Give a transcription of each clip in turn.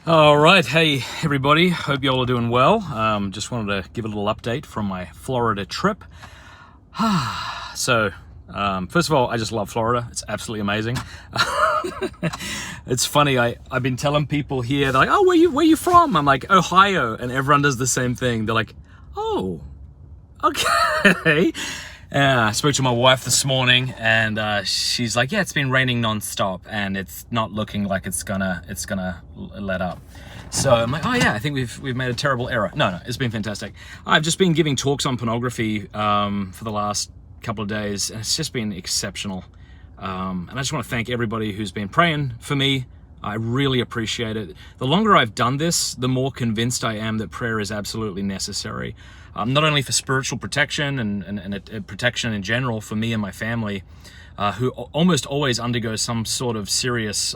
All right, hey everybody. Hope you all are doing well. Just wanted to give a little update from my Florida trip. So, first of all, I just love Florida. It's absolutely amazing. It's funny. I've been telling people here, they're like, "Oh, where you from?" I'm like, "Ohio," and everyone does the same thing. They're like, "Oh, okay." I spoke to my wife this morning, and she's like, "Yeah, it's been raining nonstop, and it's not looking like it's gonna let up." So I'm like, "Oh yeah, I think we've made a terrible error." No, it's been fantastic. I've just been giving talks on pornography for the last couple of days, and it's just been exceptional. And I just want to thank everybody who's been praying for me. I really appreciate it. The longer I've done this, the more convinced I am that prayer is absolutely necessary. Not only for spiritual protection and protection in general for me and my family, who almost always undergo some sort of serious,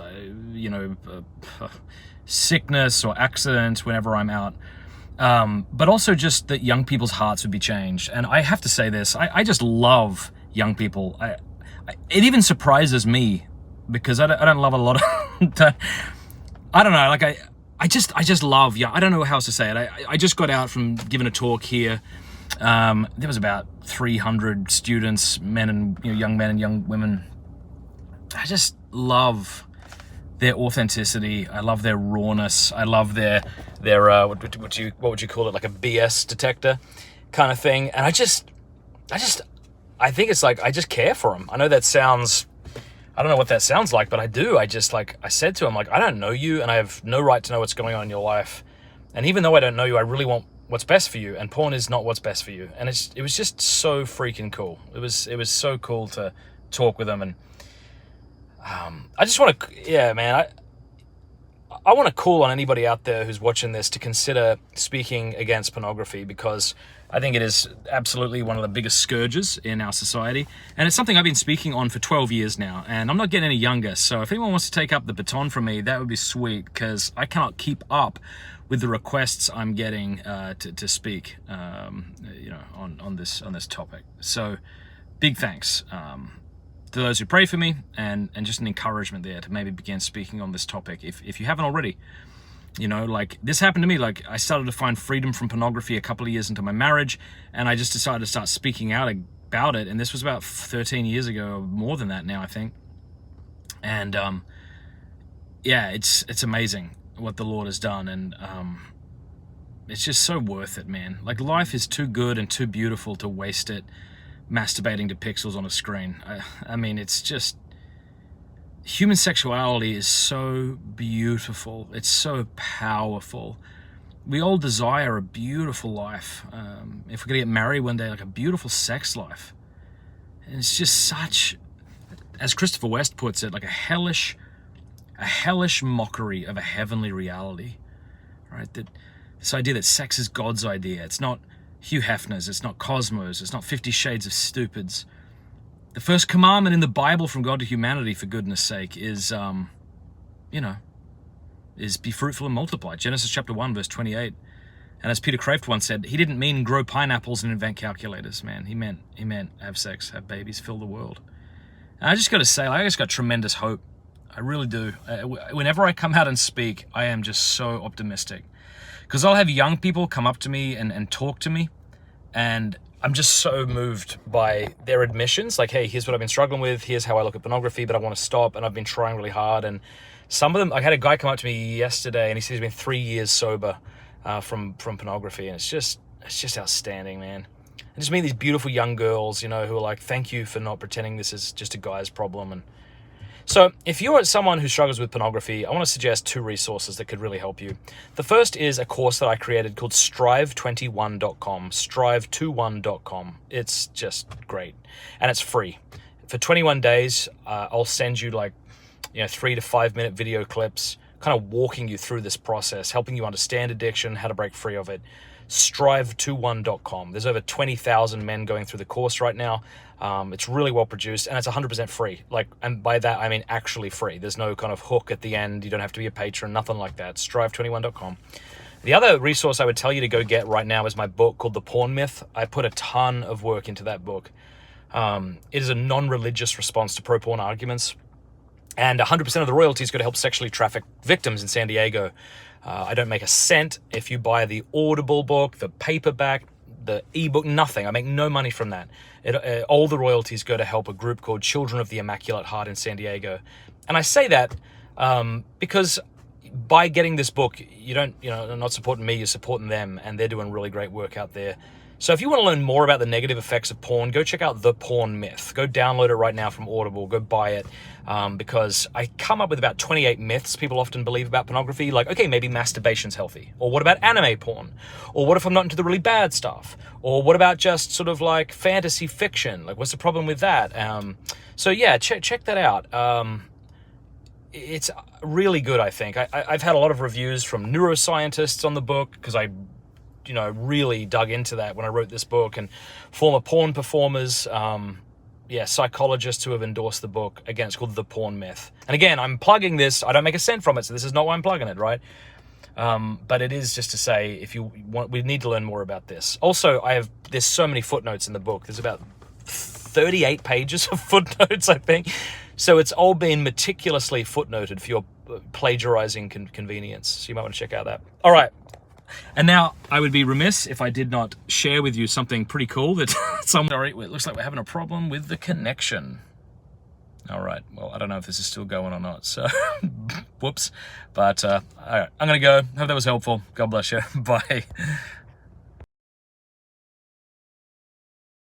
sickness or accident whenever I'm out. But also just that young people's hearts would be changed. And I have to say this, I just love young people. It even surprises me because I don't love a lot of, I don't know, like I just love, yeah, I don't know how else to say it. I just got out from giving a talk here. There was about 300 students, men and young men and young women. I just love their authenticity. I love their rawness. I love their what would you call it, like a BS detector kind of thing. And I think it's like I just care for them. I know that sounds, I don't know what that sounds like, but I do. I said to him, like, I don't know you, and I have no right to know what's going on in your life. And even though I don't know you, I really want what's best for you. And porn is not what's best for you. And it was just so freaking cool. It was so cool to talk with him. And I just want to, yeah, man, I want to call on anybody out there who's watching this to consider speaking against pornography, because I think it is absolutely one of the biggest scourges in our society. And it's something I've been speaking on for 12 years now, and I'm not getting any younger. So if anyone wants to take up the baton from me, that would be sweet, because I cannot keep up with the requests I'm getting to speak, on this topic. So big thanks to those who pray for me, and just an encouragement there to maybe begin speaking on this topic if you haven't already. Like this happened to me. Like I started to find freedom from pornography a couple of years into my marriage, and I just decided to start speaking out about it. And this was about 13 years ago, or more than that now, I think. And yeah, it's amazing what the Lord has done, and it's just so worth it, man. Like life is too good and too beautiful to waste it masturbating to pixels on a screen. I mean, it's just, human sexuality is so beautiful. It's so powerful. We all desire a beautiful life. If we're gonna get married one day, like a beautiful sex life. And it's just such, as Christopher West puts it, like a hellish mockery of a heavenly reality, right? That this idea that sex is God's idea. It's not Hugh Hefner's, it's not Cosmo's, it's not 50 Shades of Stupid's. The first commandment in the Bible from God to humanity, for goodness sake, is be fruitful and multiply. Genesis chapter 1, verse 28. And as Peter Kraft once said, he didn't mean grow pineapples and invent calculators, man. He meant have sex, have babies, fill the world. And I just got to say, I just got tremendous hope. I really do. Whenever I come out and speak, I am just so optimistic. Because I'll have young people come up to me and talk to me, and I'm just so moved by their admissions. Like, hey, here's what I've been struggling with. Here's how I look at pornography, but I want to stop, and I've been trying really hard. And some of them, I had a guy come up to me yesterday, and he said he's been 3 years sober from pornography, and it's just outstanding, man. I just meet these beautiful young girls, who are like, thank you for not pretending this is just a guy's problem. And so if you're someone who struggles with pornography, I want to suggest 2 resources that could really help you. The first is a course that I created called strive21.com, strive21.com. It's just great, and it's free. For 21 days, I'll send you 3 to 5 minute video clips, kind of walking you through this process, helping you understand addiction, how to break free of it. Strive21.com. There's over 20,000 men going through the course right now. It's really well produced, and it's 100% free. And by that I mean actually free. There's no kind of hook at the end. You don't have to be a patron, nothing like that. Strive21.com. The other resource I would tell you to go get right now is my book called The Porn Myth. I put a ton of work into that book. It is a non-religious response to pro-porn arguments. And 100% of the royalties go to help sexually trafficked victims in San Diego. I don't make a cent if you buy the Audible book, the paperback, the ebook, nothing. I make no money from that. All the royalties go to help a group called Children of the Immaculate Heart in San Diego. And I say that because by getting this book, you're not supporting me, you're supporting them, and they're doing really great work out there. So if you want to learn more about the negative effects of porn, go check out The Porn Myth. Go download it right now from Audible. Go buy it, because I come up with about 28 myths people often believe about pornography. Like, okay, maybe masturbation's healthy. Or what about anime porn? Or what if I'm not into the really bad stuff? Or what about just sort of like fantasy fiction? Like, what's the problem with that? So yeah, check that out. It's really good, I think. I've had a lot of reviews from neuroscientists on the book because I really dug into that when I wrote this book, and former porn performers, psychologists who have endorsed the book. Again, it's called The Porn Myth. And again, I'm plugging this. I don't make a cent from it, so this is not why I'm plugging it, right? But it is just to say, if you want, we need to learn more about this. Also, there's so many footnotes in the book. There's about 38 pages of footnotes, I think. So it's all been meticulously footnoted for your plagiarizing convenience. So you might want to check out that. All right. And now, I would be remiss if I did not share with you something pretty cool that sorry, it looks like we're having a problem with the connection. All right, well, I don't know if this is still going or not, so whoops. But all right, I'm going to go. Hope that was helpful. God bless you. Bye.